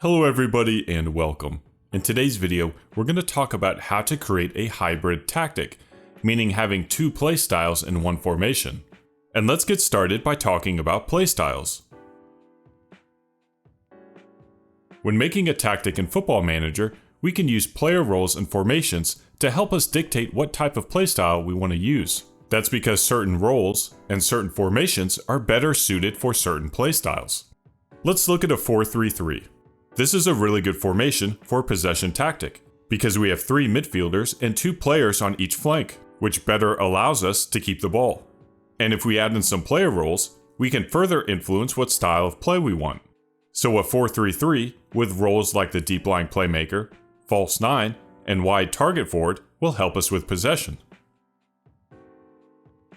Hello everybody and welcome. In today's video, we're going to talk about how to create a hybrid tactic, meaning having two play styles in one formation. And let's get started by talking about play styles. When making a tactic in Football Manager, we can use player roles and formations to help us dictate what type of playstyle we want to use. That's because certain roles and certain formations are better suited for certain playstyles. Let's look at a 4-3-3. This is a really good formation for a possession tactic, because we have 3 midfielders and 2 players on each flank, which better allows us to keep the ball. And if we add in some player roles, we can further influence what style of play we want. So a 4-3-3 with roles like the deep line playmaker, false 9, and wide target forward will help us with possession.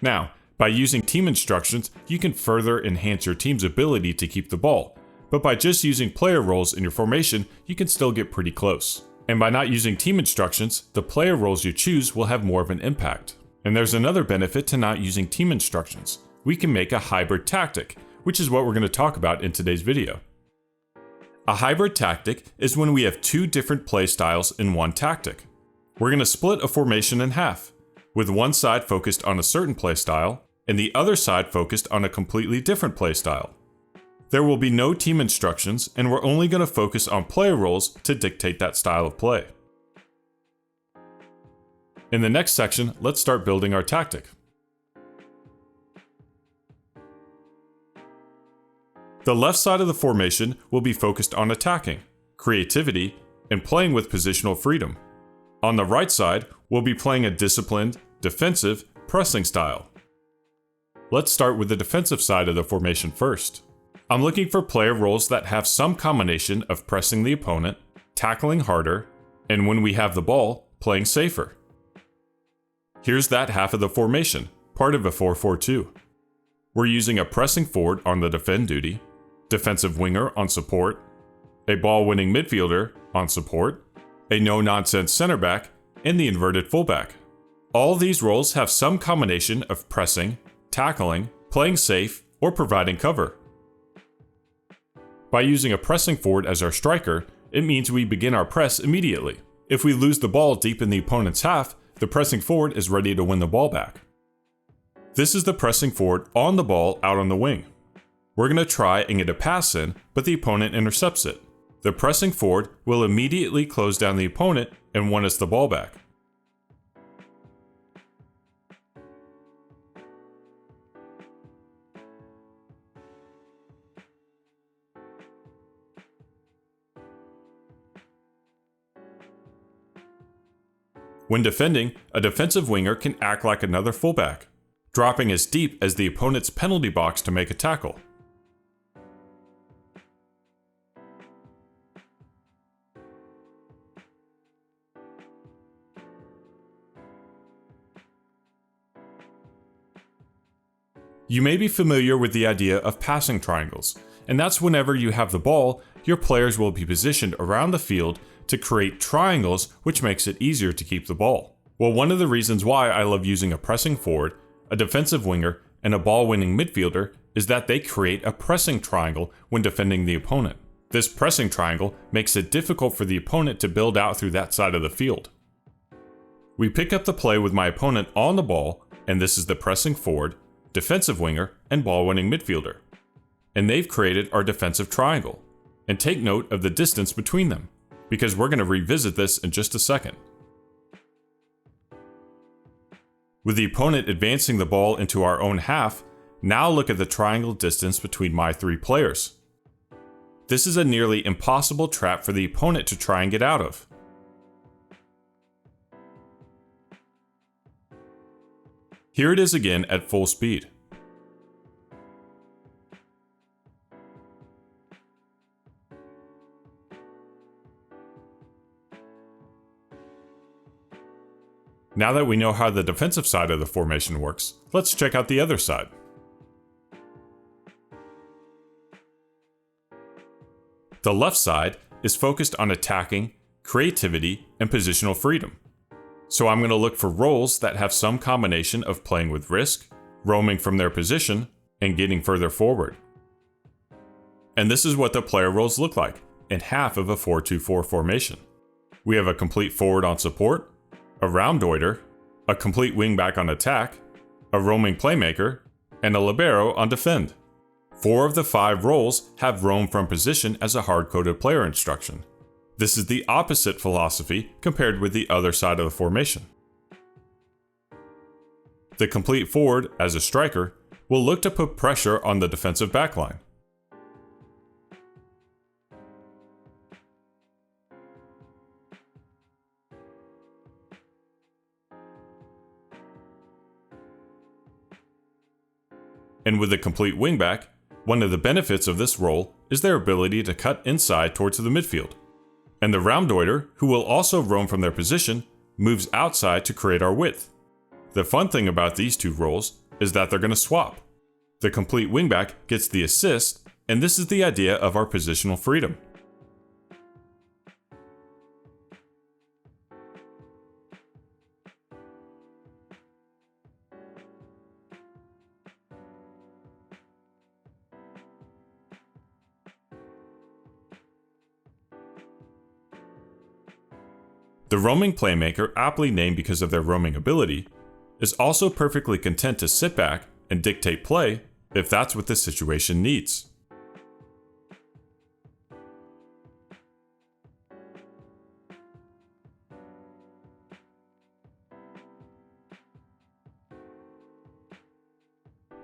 Now, by using team instructions, you can further enhance your team's ability to keep the ball. But by just using player roles in your formation, you can still get pretty close. And by not using team instructions, the player roles you choose will have more of an impact. And there's another benefit to not using team instructions. We can make a hybrid tactic, which is what we're going to talk about in today's video. A hybrid tactic is when we have 2 different play styles in one tactic. We're going to split a formation in half, with one side focused on a certain play style, and the other side focused on a completely different play style. There will be no team instructions, and we're only going to focus on player roles to dictate that style of play. In the next section, let's start building our tactic. The left side of the formation will be focused on attacking, creativity, and playing with positional freedom. On the right side, we'll be playing a disciplined, defensive, pressing style. Let's start with the defensive side of the formation first. I'm looking for player roles that have some combination of pressing the opponent, tackling harder, and when we have the ball, playing safer. Here's that half of the formation, part of a 4-4-2. We're using a pressing forward on the defend duty, defensive winger on support, a ball-winning midfielder on support, a no-nonsense center back, and the inverted fullback. All these roles have some combination of pressing, tackling, playing safe, or providing cover. By using a pressing forward as our striker, it means we begin our press immediately. If we lose the ball deep in the opponent's half, the pressing forward is ready to win the ball back. This is the pressing forward on the ball out on the wing. We're going to try and get a pass in, but the opponent intercepts it. The pressing forward will immediately close down the opponent and win us the ball back. When defending, a defensive winger can act like another fullback, dropping as deep as the opponent's penalty box to make a tackle. You may be familiar with the idea of passing triangles, and that's whenever you have the ball, your players will be positioned around the field to create triangles, which makes it easier to keep the ball. Well, one of the reasons why I love using a pressing forward, a defensive winger, and a ball-winning midfielder is that they create a pressing triangle when defending the opponent. This pressing triangle makes it difficult for the opponent to build out through that side of the field. We pick up the play with my opponent on the ball, and this is the pressing forward, defensive winger, and ball-winning midfielder. And they've created our defensive triangle. And take note of the distance between them, because we're going to revisit this in just a second. With the opponent advancing the ball into our own half, now look at the triangle distance between my 3 players. This is a nearly impossible trap for the opponent to try and get out of. Here it is again at full speed. Now that we know how the defensive side of the formation works, let's check out the other side. The left side is focused on attacking, creativity, and positional freedom. So I'm going to look for roles that have some combination of playing with risk, roaming from their position, and getting further forward. And this is what the player roles look like. in half of a 4-2-4 formation. We have a complete forward on support, a roundoider, a complete wingback on attack, a roaming playmaker, and a libero on defend. 4 of the 5 roles have roam from position as a hard-coded player instruction. This is the opposite philosophy compared with the other side of the formation. The complete forward, as a striker, will look to put pressure on the defensive backline. And with the complete wingback, one of the benefits of this role is their ability to cut inside towards the midfield. And the roundoider, who will also roam from their position, moves outside to create our width. The fun thing about these 2 roles is that they're going to swap. The complete wingback gets the assist, and this is the idea of our positional freedom. The roaming playmaker, aptly named because of their roaming ability, is also perfectly content to sit back and dictate play if that's what the situation needs.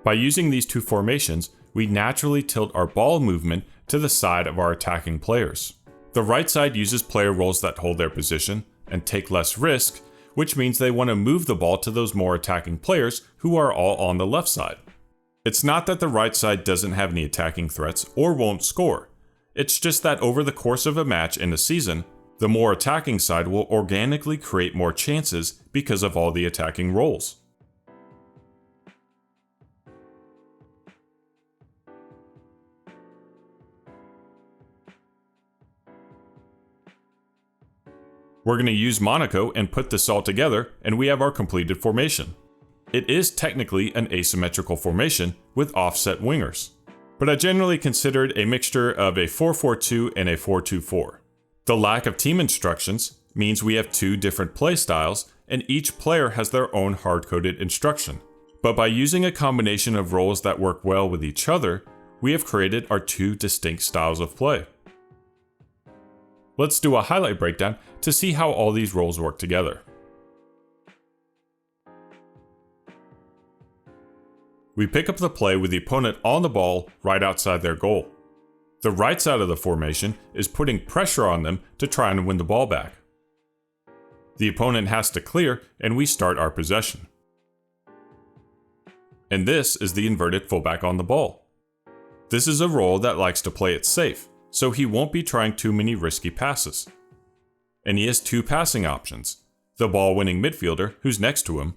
By using these 2 formations, we naturally tilt our ball movement to the side of our attacking players. The right side uses player roles that hold their position and take less risk, which means they want to move the ball to those more attacking players who are all on the left side. It's not that the right side doesn't have any attacking threats or won't score. It's just that over the course of a match in a season, the more attacking side will organically create more chances because of all the attacking roles. We're going to use Monaco and put this all together, and we have our completed formation. It is technically an asymmetrical formation with offset wingers, but I generally consider it a mixture of a 4-4-2 and a 4-2-4. The lack of team instructions means we have 2 different play styles, and each player has their own hard-coded instruction. But by using a combination of roles that work well with each other, we have created our 2 distinct styles of play. Let's do a highlight breakdown to see how all these roles work together. We pick up the play with the opponent on the ball right outside their goal. The right side of the formation is putting pressure on them to try and win the ball back. The opponent has to clear, and we start our possession. And this is the inverted fullback on the ball. This is a role that likes to play it safe, so he won't be trying too many risky passes. And he has 2 passing options, the ball-winning midfielder, who's next to him,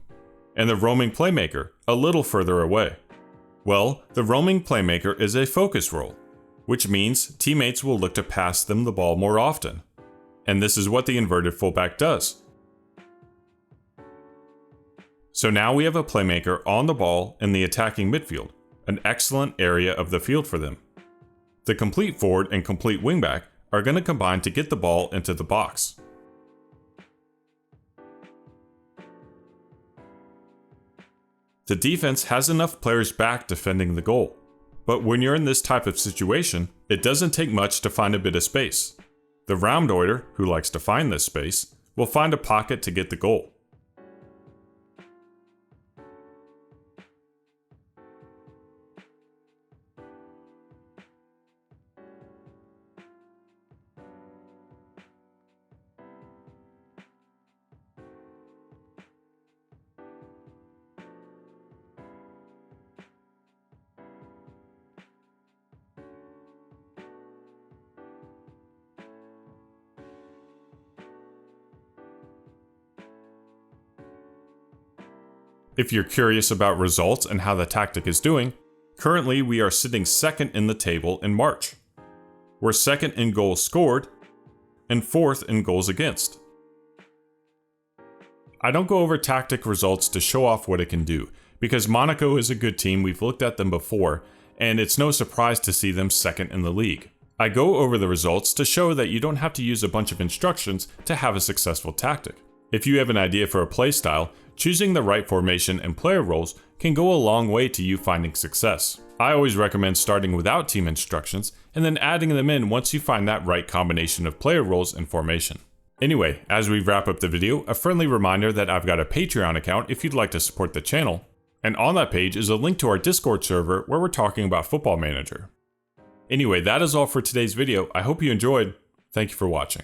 and the roaming playmaker, a little further away. Well, the roaming playmaker is a focus role, which means teammates will look to pass them the ball more often. And this is what the inverted fullback does. So now we have a playmaker on the ball in the attacking midfield, an excellent area of the field for them. The complete forward and complete wingback are going to combine to get the ball into the box. The defense has enough players back defending the goal, but when you're in this type of situation, it doesn't take much to find a bit of space. The roundoider, who likes to find this space, will find a pocket to get the goal. If you're curious about results and how the tactic is doing, currently we are sitting second in the table in March. We're second in goals scored and 4th in goals against. I don't go over tactic results to show off what it can do, because Monaco is a good team, we've looked at them before, and it's no surprise to see them second in the league. I go over the results to show that you don't have to use a bunch of instructions to have a successful tactic. If you have an idea for a playstyle, choosing the right formation and player roles can go a long way to you finding success. I always recommend starting without team instructions and then adding them in once you find that right combination of player roles and formation. Anyway, as we wrap up the video, a friendly reminder that I've got a Patreon account if you'd like to support the channel, and on that page is a link to our Discord server where we're talking about Football Manager. Anyway, that is all for today's video. I hope you enjoyed. Thank you for watching.